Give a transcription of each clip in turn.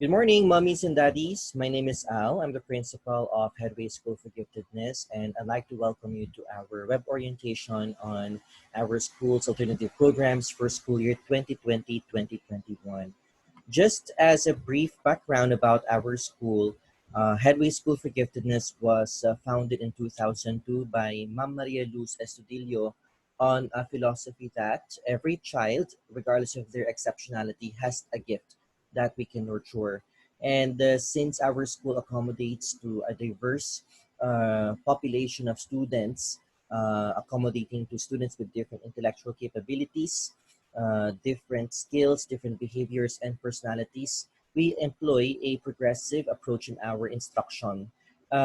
Good morning, mummies and daddies. My name is Al. I'm the principal of Headway School for Giftedness, and I'd like to welcome you to our web orientation on our school's alternative programs for school year 2020-2021. Just as a brief background about our school, Headway School for Giftedness was founded in 2002 by Ma'am Maria Luz Estudillo on a philosophy that every child, regardless of their exceptionality, has a gift that we can nurture. And since our school accommodates to a diverse population of students, accommodating to students with different intellectual capabilities, different skills, different behaviors, and personalities, we employ a progressive approach in our instruction.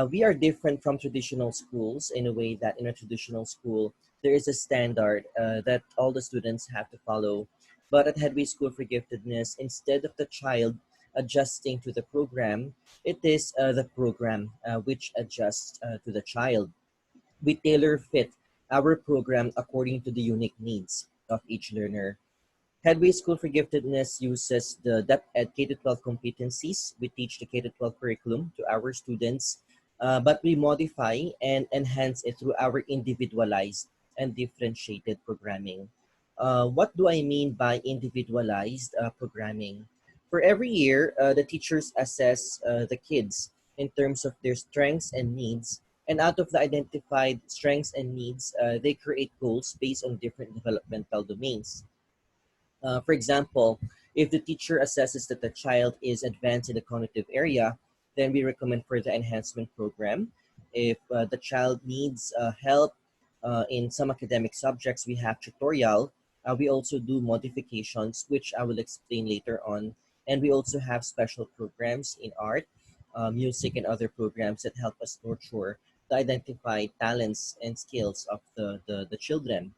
We are different from traditional schools in a way that in a traditional school, there is a standard that all the students have to follow. But at Headway School for Giftedness, instead of the child adjusting to the program, it is the program which adjusts to the child. We tailor fit our program according to the unique needs of each learner. Headway School for Giftedness uses the Depth Ed K-12 competencies. We teach the K-12 curriculum to our students, but we modify and enhance it through our individualized and differentiated programming. What do I mean by individualized programming? For every year, the teachers assess the kids in terms of their strengths and needs. And out of the identified strengths and needs, they create goals based on different developmental domains. For example, if the teacher assesses that the child is advanced in the cognitive area, then we recommend further enhancement program. If the child needs help in some academic subjects, we have tutorial. We also do modifications, which I will explain later on. And we also have special programs in art, music, and other programs that help us nurture the identified talents and skills of the children.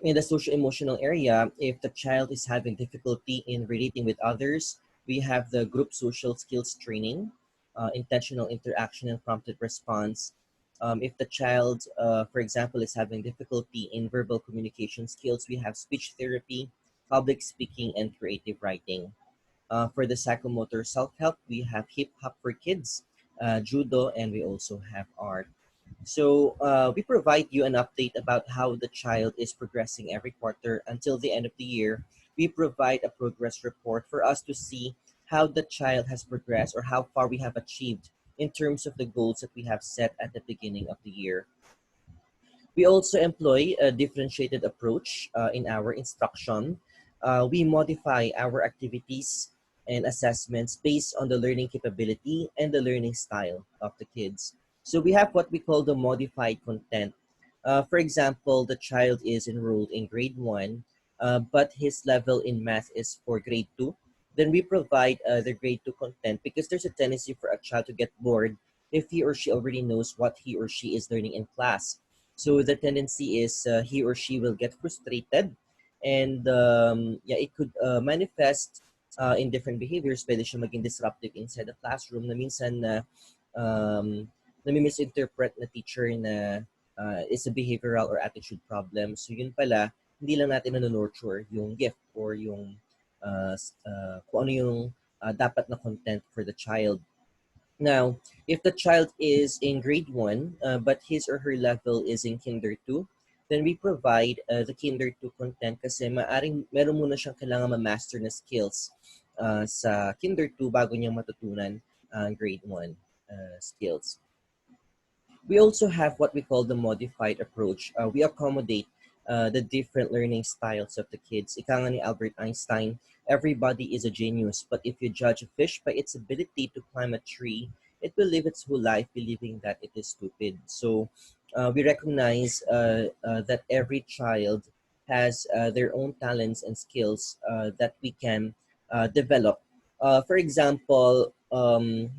In the social emotional area, if the child is having difficulty in relating with others, we have the group social skills training, intentional interaction and prompted response. If the child, for example, is having difficulty in verbal communication skills, we have speech therapy, public speaking, and creative writing. For the psychomotor self-help, we have hip hop for kids, judo, and we also have art. So we provide you an update about how the child is progressing every quarter until the end of the year. We provide a progress report for us to see how the child has progressed or how far we have achieved in terms of the goals that we have set at the beginning of the year. We also employ a differentiated approach in our instruction. We modify our activities and assessments based on the learning capability and the learning style of the kids. So we have what we call the modified content. For example, the child is enrolled in grade 1, but his level in math is for grade 2. Then we provide the grade 2 content because there's a tendency for a child to get bored if he or she already knows what he or she is learning in class. So the tendency is he or she will get frustrated, and yeah, it could manifest in different behaviors. Pwede siya maging disruptive inside the classroom na minsan nami-misinterpret na teacher na is a behavioral or attitude problem. So yun pala, hindi lang natin nurture yung gift or yung kung ano yung dapat na content for the child. Now, if the child is in grade 1, but his or her level is in Kinder 2, then we provide the Kinder 2 content kasi maaring meron muna siyang kailangan ma-master na skills sa Kinder 2 bago niyang matutunan grade 1 skills. We also have what we call the modified approach. We accommodate the different learning styles of the kids. Ika nga ni Albert Einstein, everybody is a genius, but if you judge a fish by its ability to climb a tree, it will live its whole life believing that it is stupid. So we recognize that every child has their own talents and skills that we can develop. For example,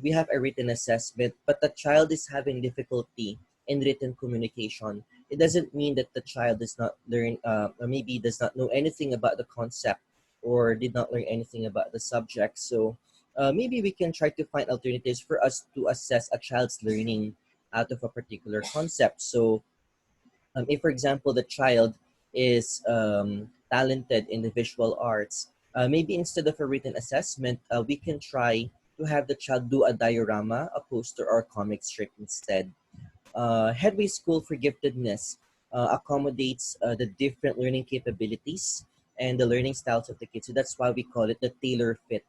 we have a written assessment, but the child is having difficulty in written communication. It doesn't mean that the child does not learn, or maybe does not know anything about the concept or did not learn anything about the subject. So maybe we can try to find alternatives for us to assess a child's learning out of a particular concept. So if, for example, the child is talented in the visual arts, Maybe instead of a written assessment, we can try to have the child do a diorama, a poster, or a comic strip instead. Headway School for Giftedness accommodates the different learning capabilities and the learning styles of the kids. So that's why we call it the tailor fit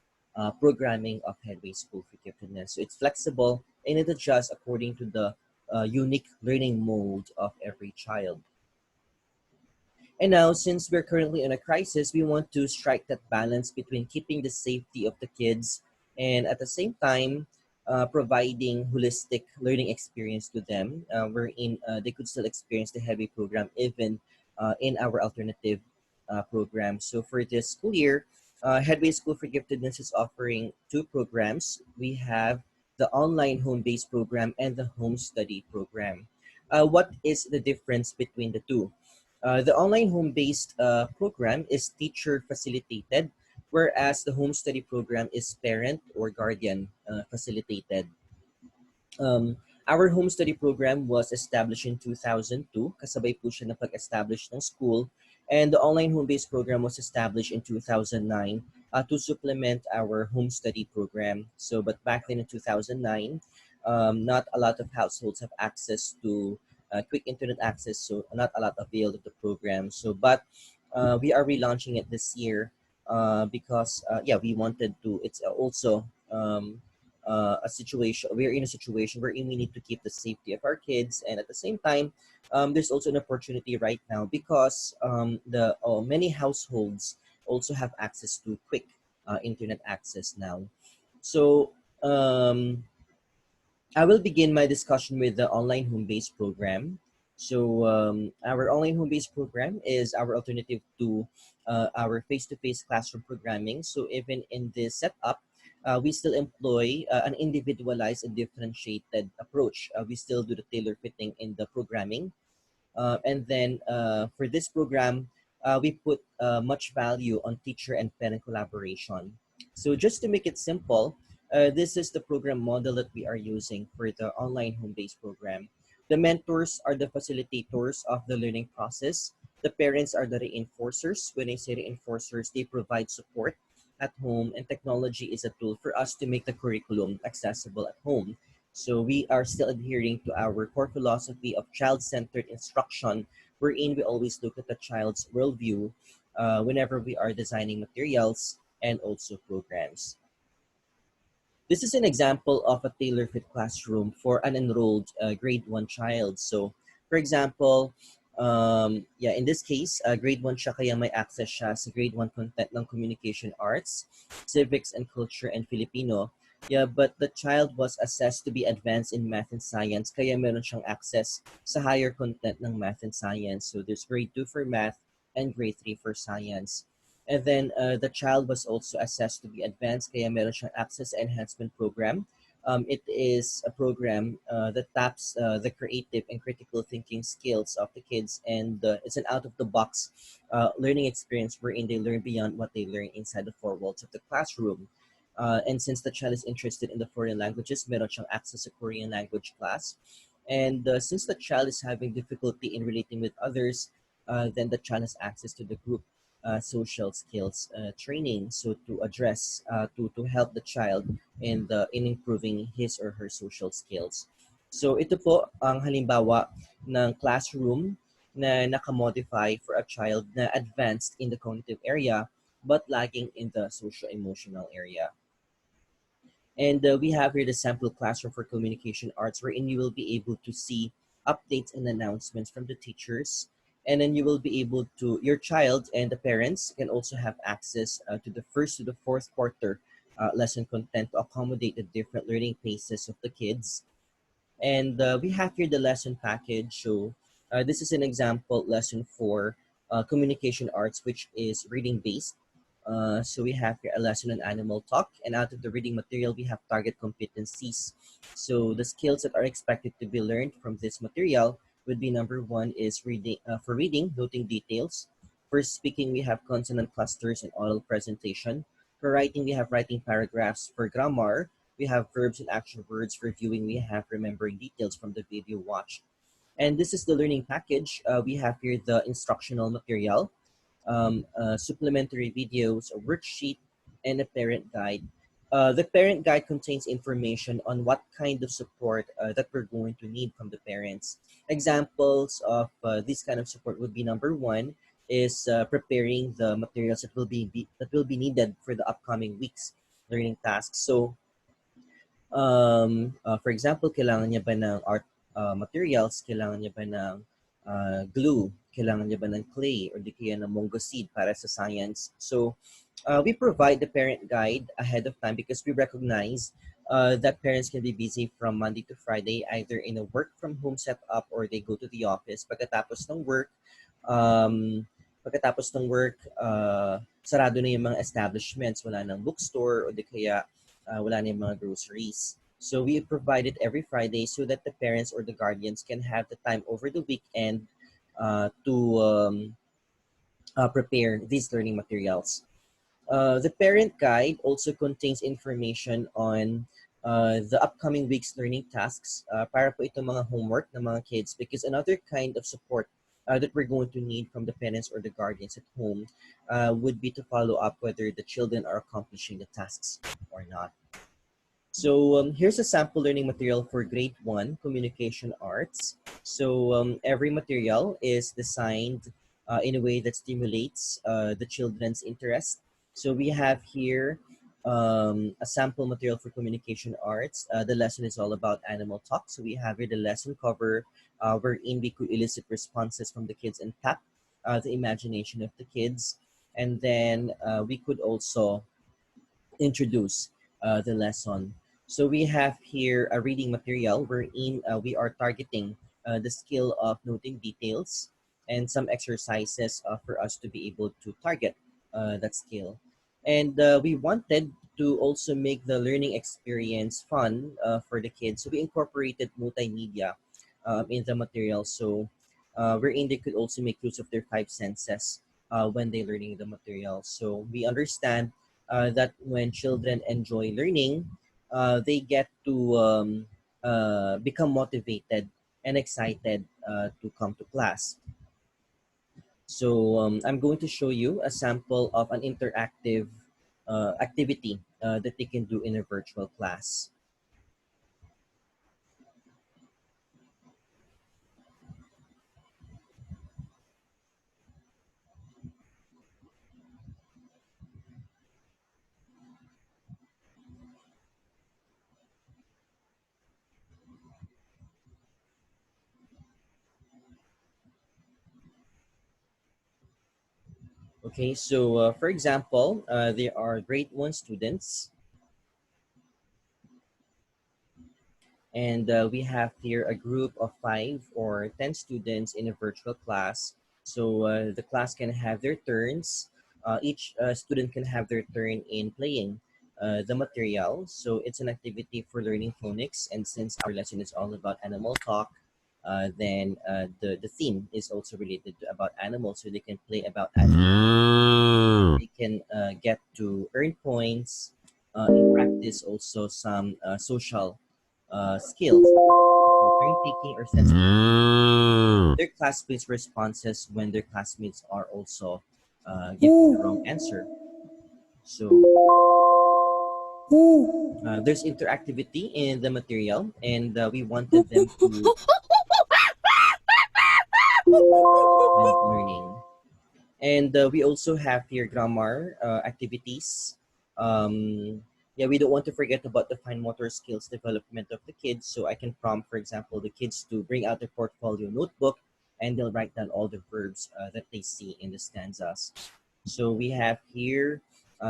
programming of Headway School for Giftedness. So it's flexible and it adjusts according to the unique learning mode of every child. And now, since we're currently in a crisis, we want to strike that balance between keeping the safety of the kids and at the same time providing holistic learning experience to them, wherein they could still experience the heavy program even in our alternative program. So for this school year, Headway School for Giftedness is offering two programs. We have the online home-based program and the home study program. What is the difference between the two? The online home-based program is teacher facilitated, whereas the home study program is parent or guardian facilitated. Um, our home study program was established in 2002, kasabay po siya na pag-establish ng school, and the online home-based program was established in 2009 to supplement our home study program. So, but back then in 2009, not a lot of households have access to quick internet access, so not a lot availed of the program. So, but we are relaunching it this year because, yeah, we wanted to, it's also a situation we're in a situation where we need to keep the safety of our kids, and at the same time there's also an opportunity right now because the many households also have access to quick internet access now. So I will begin my discussion with the online home-based program. So our online home-based program is our alternative to our face-to-face classroom programming. So even in this setup, we still employ an individualized and differentiated approach. We still do the tailor fitting in the programming. And then for this program, we put much value on teacher and parent collaboration. So just to make it simple, this is the program model that we are using for the online home-based program. The mentors are the facilitators of the learning process. The parents are the reinforcers. When I say reinforcers, they provide support at home, and technology is a tool for us to make the curriculum accessible at home. So we are still adhering to our core philosophy of child-centered instruction, wherein we always look at the child's worldview whenever we are designing materials and also programs. This is an example of a tailor-fit classroom for an enrolled grade 1 child. So, for example, yeah, in this case, grade 1 siya kaya may access siya sa grade 1 content ng communication arts, civics and culture and Filipino. Yeah, but the child was assessed to be advanced in math and science kaya meron siyang access sa higher content ng math and science. So there's grade 2 for math and grade 3 for science. And then the child was also assessed to be advanced kaya meron siyang access enhancement program. It is a program that taps the creative and critical thinking skills of the kids, and it's an out-of-the-box learning experience wherein they learn beyond what they learn inside the four walls of the classroom. And since the child is interested in the foreign languages, meron siyang access to Korean language class. And since the child is having difficulty in relating with others, then the child has access to the group social skills training. So to address, to help the child in improving his or her social skills. So ito po ang halimbawa ng classroom na nakamodify for a child na advanced in the cognitive area but lagging in the social emotional area. And we have here the sample classroom for communication arts, wherein you will be able to see updates and announcements from the teachers. And then you will be able to, your child and the parents can also have access to the first to the fourth quarter lesson content to accommodate the different learning paces of the kids. And we have here the lesson package. So this is an example lesson for communication arts, which is reading based. So we have here a lesson on animal talk, and out of the reading material, we have target competencies. So the skills that are expected to be learned from this material would be number one is reading for reading, noting details. For speaking, we have consonant clusters and oral presentation. For writing, we have writing paragraphs. For grammar, we have verbs and action words. For viewing, we have remembering details from the video watched. And this is the learning package. We have here the instructional material. supplementary videos, a worksheet, and a parent guide. The parent guide contains information on what kind of support that we're going to need from the parents. Examples of this kind of support would be: number one is preparing the materials that will be needed for the upcoming week's learning tasks. So for example, kailangan niya ba ng art materials, kailangan niya ba ng glue, kailangan niya ba ng clay, or di kaya ng Mongo seed para sa science. So we provide the parent guide ahead of time because we recognize that parents can be busy from Monday to Friday, either in a work from home setup or they go to the office. Um, pagkatapos ng work, sarado na yung mga establishments, wala nang bookstore o di kaya wala na yung mga groceries. So we provide it every Friday so that the parents or the guardians can have the time over the weekend to prepare these learning materials. The parent guide also contains information on the upcoming week's learning tasks para po itong mga homework ng mga kids, because another kind of support that we're going to need from the parents or the guardians at home would be to follow up whether the children are accomplishing the tasks or not. So here's a sample learning material for grade 1 communication arts. So every material is designed in a way that stimulates the children's interest. So we have here a sample material for communication arts. The lesson is all about animal talk. So we have here the lesson cover wherein we could elicit responses from the kids and tap the imagination of the kids. And then we could also introduce the lesson. So we have here a reading material wherein we are targeting the skill of noting details and some exercises for us to be able to target that skill. And we wanted to also make the learning experience fun for the kids. So we incorporated multimedia in the material. So wherein they could also make use of their five senses when they're learning the material. So we understand that when children enjoy learning, they get to become motivated and excited to come to class. So I'm going to show you a sample of an interactive activity that they can do in a virtual class. Okay, so for example, there are grade 1 students, and we have here a group of 5 or 10 students in a virtual class. So the class can have their turns. Each student can have their turn in playing the material. So it's an activity for learning phonics. And since our lesson is all about animal talk, then the theme is also related to about animals. So they can play about animals. They can get to earn points and practice also some social skills, turn taking or sensitive. Their classmates' responses when their classmates are also giving the wrong answer. So there's interactivity in the material, and we wanted them to when learning. And we also have here grammar activities. Yeah, we don't want to forget about the fine motor skills development of the kids. So I can prompt, for example, the kids to bring out their portfolio notebook and they'll write down all the verbs that they see in the stanzas. So we have here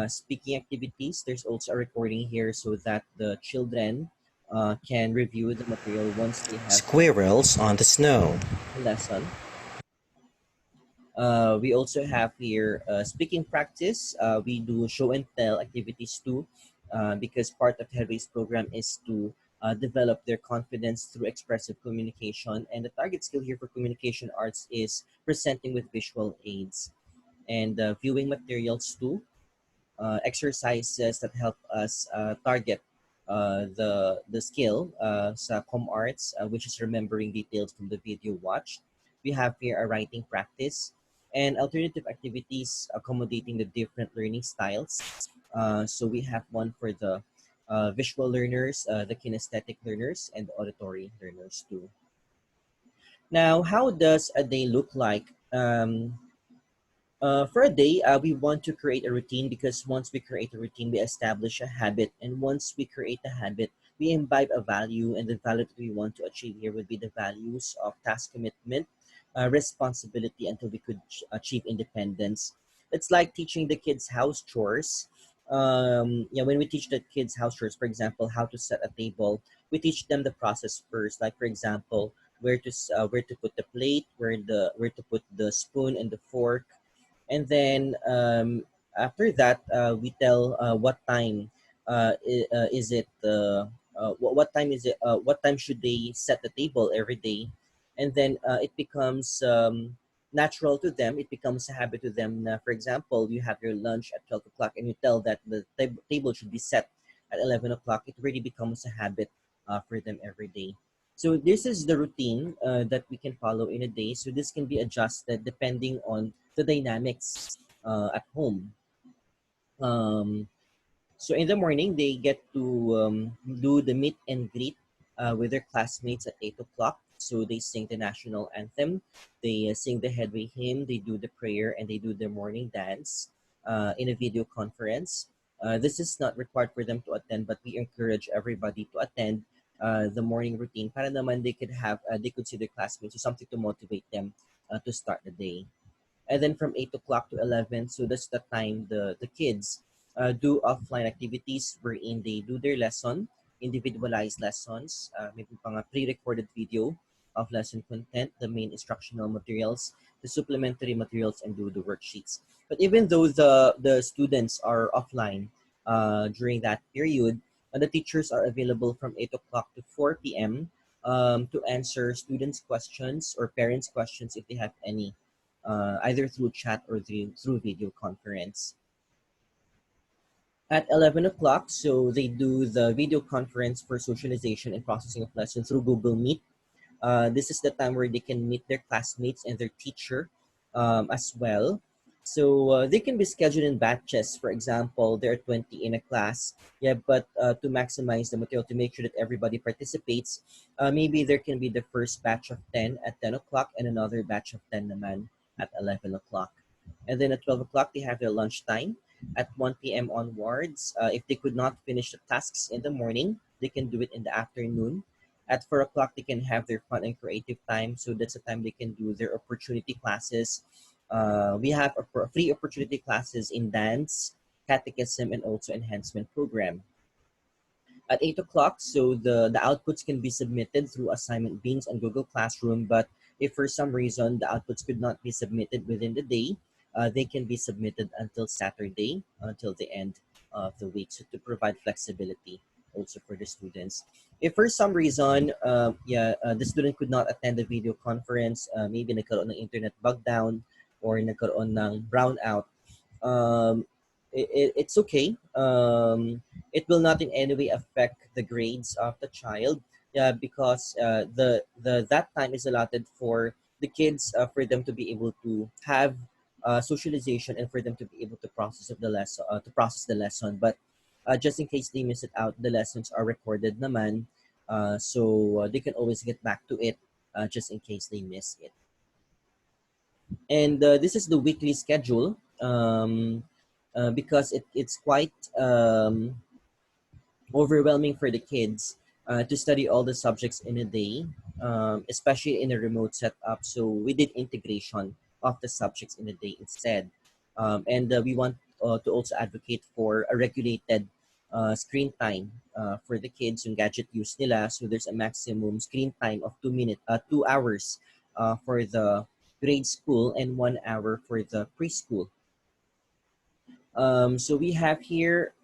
speaking activities. There's also a recording here so that the children can review the material once they have squirrels on the snow lesson. We also have here speaking practice. We do show and tell activities too, because part of Headway's program is to develop their confidence through expressive communication. And the target skill here for communication arts is presenting with visual aids and viewing materials too, exercises that help us target the skill sa com arts, which is remembering details from the video watched. We have here a writing practice, and alternative activities accommodating the different learning styles. So we have one for the visual learners, the kinesthetic learners, and the auditory learners too. Now, how does a day look like? For a day, we want to create a routine, because once we create a routine, we establish a habit. And once we create a habit, we imbibe a value. And the value that we want to achieve here would be the values of task commitment, responsibility, until we could achieve independence. It's like teaching the kids house chores. Yeah, when we teach the kids house chores, for example, how to set a table, we teach them the process first. Like, for example, where to put the plate, where to put the spoon and the fork, and then after that we tell what time is it what time is it what time should they set the table every day, and then it becomes natural to them. It becomes a habit to them. For example, you have your lunch at 12 o'clock and you tell that the table should be set at 11 o'clock. It really becomes a habit for them every day. So this is the routine that we can follow in a day. So this can be adjusted depending on the dynamics at home. Um, so in the morning, they get to do the meet and greet with their classmates at 8 o'clock. So they sing the national anthem, they sing the Headway hymn, they do the prayer, and they do the morning dance in a video conference. This is not required for them to attend, but we encourage everybody to attend the morning routine. Para naman they could see their classmates, so something to motivate them to start the day. And then from 8 o'clock to 11, so that's the time the kids do offline activities wherein they do their lesson, individualized lessons, maybe pang a pre-recorded video of lesson content, the main instructional materials, the supplementary materials, and do the worksheets. But even though the students are offline during that period, the teachers are available from 8 o'clock to 4 p.m. To answer students' questions or parents' questions if they have any, either through chat or through video conference. At 11 o'clock, so they do the video conference for socialization and processing of lessons through Google Meet. This is the time where they can meet their classmates and their teacher as well. So they can be scheduled in batches. For example, there are 20 in a class. Yeah, but to maximize the material, to make sure that everybody participates, maybe there can be the first batch of 10 at 10 o'clock and another batch of 10 naman at 11 o'clock. And then at 12 o'clock, they have their lunchtime. At 1 p.m. onwards, if they could not finish the tasks in the morning, they can do it in the afternoon. At 4 o'clock, they can have their fun and creative time. So that's the time they can do their opportunity classes. We have free opportunity classes in dance, catechism, and also enhancement program. At 8 o'clock, so the outputs can be submitted through assignment beans on Google Classroom. But if for some reason the outputs could not be submitted within the day, they can be submitted until Saturday, until the end of the week. So to provide flexibility also for the students. If for some reason, the student could not attend the video conference, maybe nagkaroon ng internet bugdown or nagkaroon ng brownout, um, it's okay. It will not in any way affect the grades of the child, because the that time is allotted for the kids, for them to be able to have socialization and for them to be able to process the lesson. But just in case they miss it out, the lessons are recorded naman, so they can always get back to it just in case they miss it. And this is the weekly schedule, because it's quite overwhelming for the kids to study all the subjects in a day, especially in a remote setup. So we did integration of the subjects in a day instead. And we want to also advocate for a regulated screen time for the kids, yung gadget use nila. So there's a maximum screen time of 2 hours for the grade school and 1 hour for the preschool. So we have here,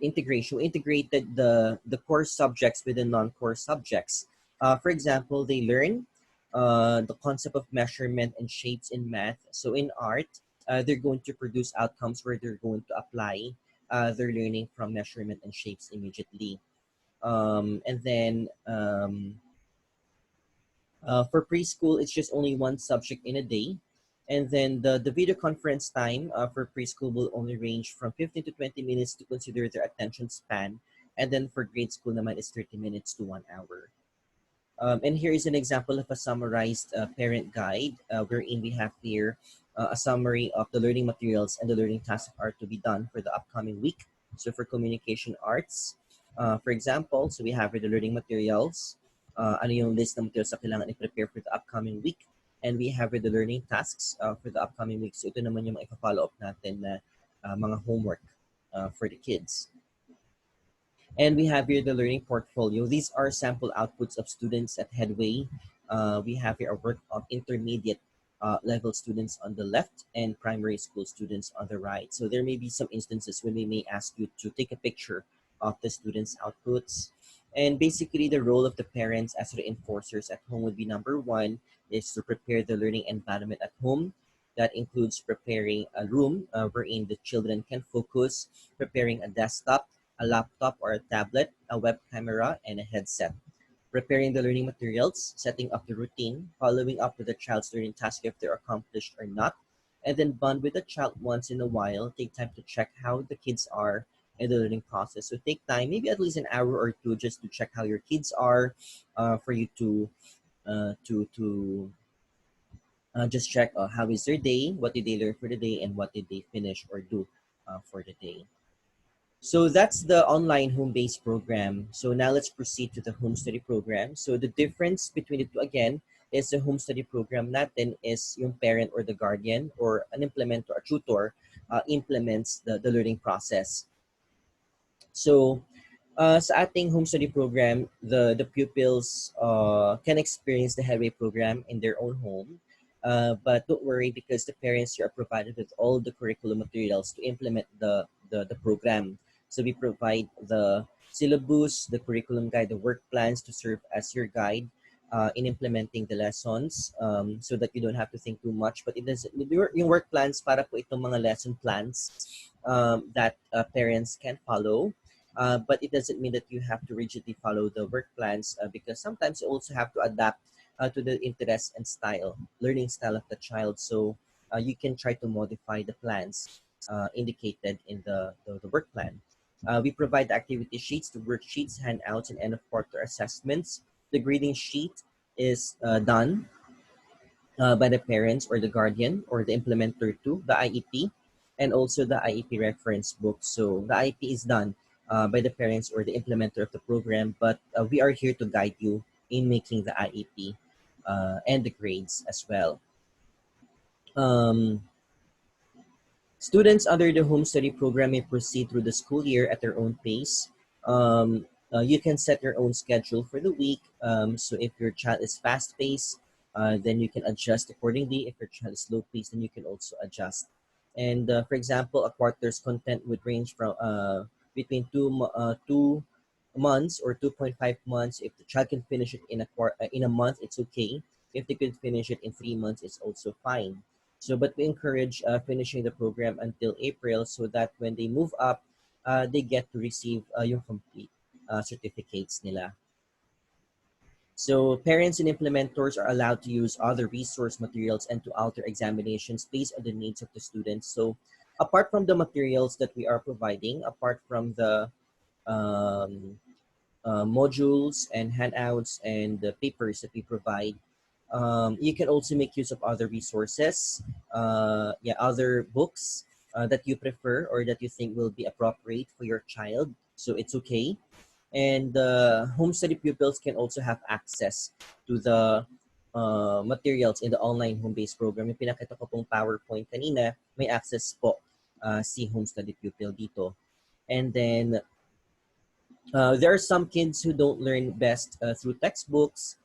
integration. We integrated the core subjects with the non-core subjects. For example, they learn the concept of measurement and shapes in math. So in art, they're going to produce outcomes where they're going to apply their learning from measurement and shapes immediately. And then for preschool, it's just only one subject in a day. And then the video conference time for preschool will only range from 15 to 20 minutes to consider their attention span. And then for grade school naman is 30 minutes to 1 hour. And here is an example of a summarized parent guide wherein we have here a summary of the learning materials and the learning tasks are to be done for the upcoming week. So for communication arts, for example, so we have here the learning materials, ano yung list ng materials na kailangan i-prepare for the upcoming week. And we have here the learning tasks for the upcoming week. So ito naman yung mga follow up natin na mga homework for the kids. And we have here the learning portfolio. These are sample outputs of students at Headway. We have here a work of intermediate level students on the left and primary school students on the right. So there may be some instances when we may ask you to take a picture of the students' outputs. And basically the role of the parents as the enforcers at home would be number one is to prepare the learning environment at home. That includes preparing a room wherein the children can focus, preparing a desktop, a laptop or a tablet, a web camera, and a headset. Preparing the learning materials, setting up the routine, following up with the child's learning task if they're accomplished or not, and then bond with the child once in a while. Take time to check how the kids are in the learning process. So take time, maybe at least an hour or two, just to check how your kids are, for you to uh, to to just check how is their day, what did they learn for the day, and what did they finish or do for the day. So that's the online home-based program. So now let's proceed to the home study program. So the difference between the two again is the home study program natin is yung parent or the guardian or an implementer, a tutor implements the learning process. So sa ating home study program, the pupils can experience the Headway program in their own home. But don't worry because the parents here are provided with all the curriculum materials to implement the program. So we provide the syllabus, the curriculum guide, the work plans to serve as your guide in implementing the lessons so that you don't have to think too much. But it doesn't, yung work plans para po itong mga lesson plans that parents can follow. But it doesn't mean that you have to rigidly follow the work plans because sometimes you also have to adapt to the interest and style, learning style of the child. So you can try to modify the plans indicated in the work plan. We provide the activity sheets, the worksheets, handouts, and end of quarter assessments. The grading sheet is done by the parents or the guardian or the implementer to the IEP and also the IEP reference book. So the IEP is done by the parents or the implementer of the program, but we are here to guide you in making the IEP and the grades as well. Um, Students under the home study program may proceed through the school year at their own pace. You can set your own schedule for the week. So if your child is fast paced, then you can adjust accordingly. If your child is slow paced, then you can also adjust. And for example, a quarter's content would range from between 2 months or 2.5 months. If the child can finish it in a month, it's okay. If they could finish it in 3 months, it's also fine. So, but we encourage finishing the program until April so that when they move up, they get to receive yung complete certificates nila. So, parents and implementors are allowed to use other resource materials and to alter examinations based on the needs of the students. So, apart from the materials that we are providing, apart from the um, modules and handouts and the papers that we provide, you can also make use of other resources, other books that you prefer or that you think will be appropriate for your child. So it's okay. And home study pupils can also have access to the materials in the online home-based program. Yung pinakita ko pong PowerPoint kanina, may access po si home study pupil dito. And then there are some kids who don't learn best through textbooks.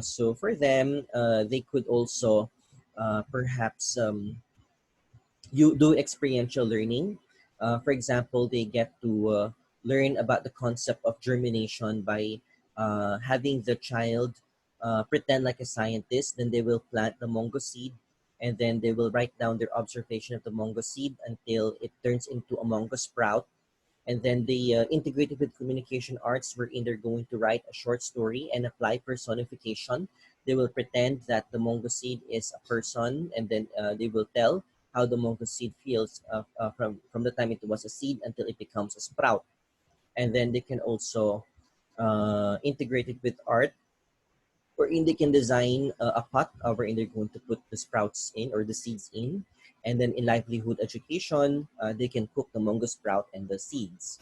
So for them, they could also perhaps you do experiential learning. For example, they get to learn about the concept of germination by having the child pretend like a scientist. Then they will plant the mango seed, and then they will write down their observation of the mango seed until it turns into a mango sprout, and then they integrated with communication arts wherein they're going to write a short story and apply personification They will pretend that the mango seed is a person, and then they will tell how the mango seed feels from the time it was a seed until it becomes a sprout. And then they can also integrate it with art, wherein they can design a pot wherein they're going to put the sprouts in or the seeds in. And then in livelihood education, they can cook the mango sprout and the seeds.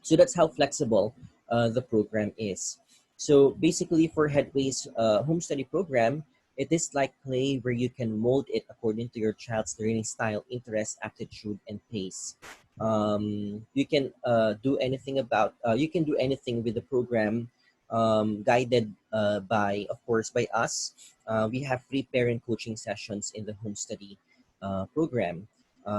So that's how flexible the program is. So basically, for Headway's home study program, it is like clay where you can mold it according to your child's learning style, interest, aptitude, and pace. You can do anything you can do anything with the program, guided by, of course, by us. We have free parent coaching sessions in the home study program.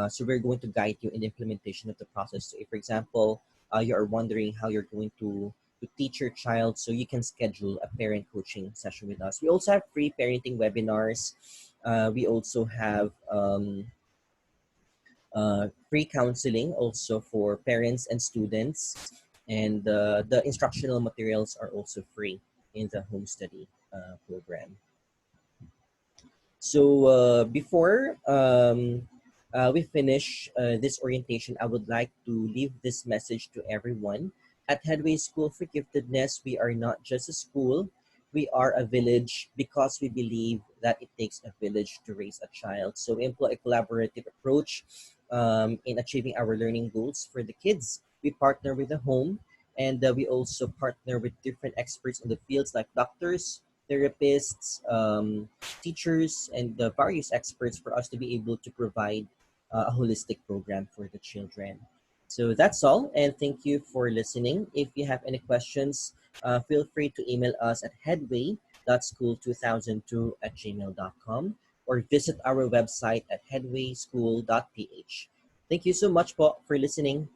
So we're going to guide you in the implementation of the process. So if, for example, you are wondering how you're going to teach your child, so you can schedule a parent coaching session with us. We also have free parenting webinars. We also have free counseling also for parents and students, and the instructional materials are also free in the home study program. So before we finish this orientation, I would like to leave this message to everyone. At Headway School for Giftedness, we are not just a school, we are a village, because we believe that it takes a village to raise a child. So we employ a collaborative approach in achieving our learning goals for the kids. We partner with the home, and we also partner with different experts in the fields like doctors, therapists, teachers, and the various experts for us to be able to provide a holistic program for the children. So that's all, and thank you for listening. If you have any questions, feel free to email us at headway.school2002@gmail.com, or visit our website at headwayschool.ph. Thank you so much po for listening.